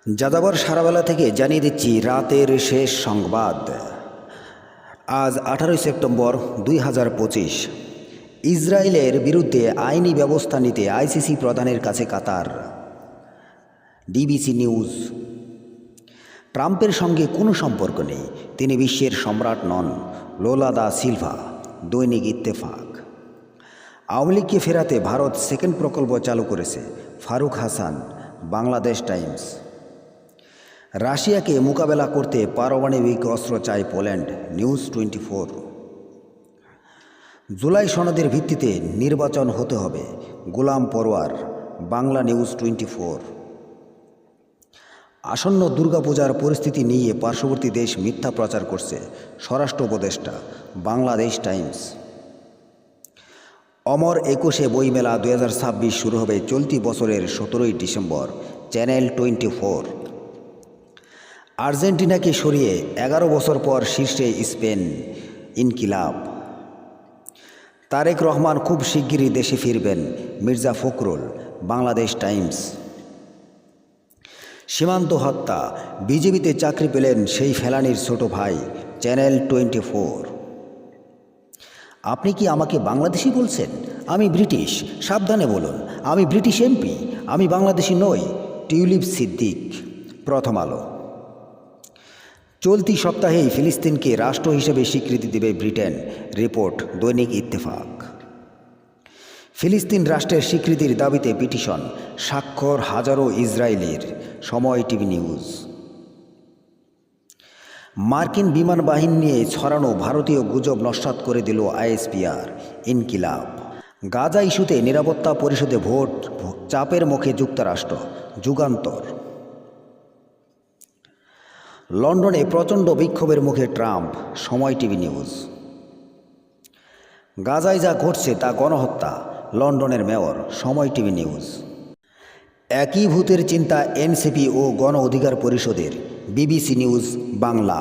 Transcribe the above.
যাযাবর সারাবেলা থেকে জানিয়ে দিচ্ছি রাতের শেষ সংবাদ। আজ 18 সেপ্টেম্বর 2025। ইসরায়েলের বিরুদ্ধে আইনি ব্যবস্থা নিতে আইসিসি প্রধানের কাছে কাতার। DBC news. ট্রাম্পের সঙ্গে কোনো সম্পর্ক নেই, তিনি বিশ্বের সম্রাট নন, লোলা দা সিলভা। দৈনিক ইত্তেফাক। আওয়ামী লীগকে ফেরাতে ভারত সেকেন্ড প্রকল্প চালু করেছে, ফারুক হাসান। বাংলাদেশ টাইমস। রাশিয়াকে মোকাবেলা করতে পারমাণবিক অস্ত্র চায় পোল্যান্ড, নিউজ 24। জুলাই সনদের ভিত্তিতে নির্বাচন হতে হবে, গোলাম পরোয়ার, বাংলা নিউজ 24। আসন্ন দুর্গাপূজার পরিস্থিতি নিয়ে পার্শ্ববর্তী দেশ মিথ্যা প্রচার করছে, স্বরাষ্ট্র উপদেষ্টা, বাংলাদেশ টাইমস। অমর 21 বইমেলা 2026 শুরু হবে চলতি বছরের 17 ডিসেম্বর, চ্যানেল 24। আর্জেন্টিনাকে সরিয়ে 11 বছর পর শীর্ষে স্পেন, ইনকিলাব। তারেক রহমান খুব শিগগিরই দেশে ফিরবেন, মির্জা ফখরুল, বাংলাদেশ টাইমস। সীমান্ত হত্যা, বিজেপিতে চাকরি পেলেন সেই ফেলানির ছোট ভাই, চ্যানেল 24। আপনি কি আমাকে বাংলাদেশি বলছেন? আমি ব্রিটিশ, সাবধানে বলুন। আমি ব্রিটিশ এমপি, আমি বাংলাদেশি নই, টিউলিপ সিদ্দিক, প্রথম আলো। চলতি সপ্তাহেই ফিলিস্তিনকে রাষ্ট্র হিসেবে স্বীকৃতি দেবে ব্রিটেন, রিপোর্ট, দৈনিক ইত্তেফাক। ফিলিস্তিন রাষ্ট্রের স্বীকৃতির দাবিতে পিটিশন, স্বাক্ষর হাজারো ইসরায়েলির, সময় টিভি নিউজ। মার্কিন বিমান বাহিনী নিয়ে ছড়ানো ভারতীয় গুজব নস্যাৎ করে দিল আইএসপিআর, ইনকিলাব। গাজা ইস্যুতে নিরাপত্তা পরিষদে ভোট, চাপের মুখে যুক্তরাষ্ট্র, যুগান্তর। লন্ডনে প্রচণ্ড বিক্ষোভের মুখে ট্রাম্প, সময় টিভি নিউজ। গাজায় যা ঘটছে তা গণহত্যা, লন্ডনের মেয়র, সময় টিভি নিউজ। একই ভূতের চিন্তা এনসিপি ও গণ অধিকার পরিষদের, বিবিসি নিউজ বাংলা।